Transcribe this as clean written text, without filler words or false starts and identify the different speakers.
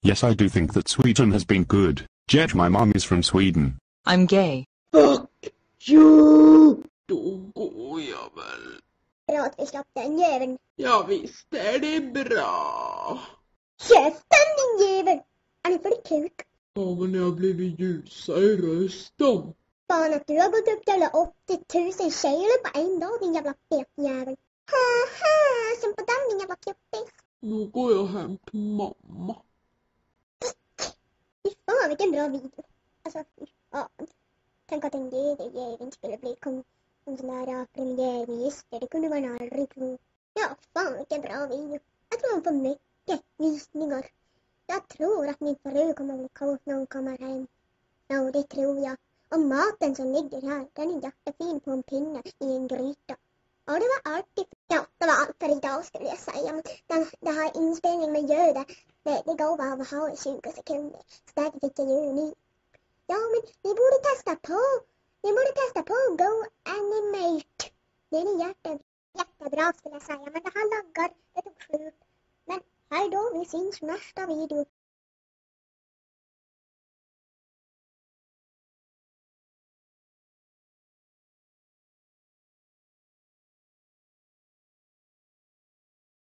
Speaker 1: Yes, I do think that Sweden has been good. Jet, my mom is from Sweden.
Speaker 2: I'm gay.
Speaker 3: Fuck you! Då går jag väl.
Speaker 4: Bra att vi slapp den jäveln.
Speaker 3: Ja, visst är det bra.
Speaker 4: Käften din jävel! Är ni för kuk?
Speaker 3: Ja, men jag har blivit ljusa i rösten.
Speaker 4: Fan att du har gått upp till alla 80 000 tjejer på en dag, din jävla fetjävel. Haha, som på den din jävla kuppis.
Speaker 3: Nu går jag hem till mamma.
Speaker 4: Fy fan vilken bra video. Alltså, ja. Tänk att en jäveln skulle bli en sån där premiärminister. Det kunde man aldrig tro. Ja, fan vilken bra video. Jag tror hon får mycket visningar. Jag tror att min fru kommer att bli kåt när hon kommer hem. Ja, det tror jag. Och maten som ligger här, den är jättefin på en pinne i en gryta. Ja, det var allt. Ja, det var allt för idag skulle jag säga. Men det här inspelningen med ljudet, det går bara att ha i 20 sekunder. Så därför fick jag göra ny. Ja, men ni borde testa på. Ni borde testa på Go Animate. Den är jättebra skulle jag säga. Men det här laggar, det tog slut. Men hej då, vi syns nästa video.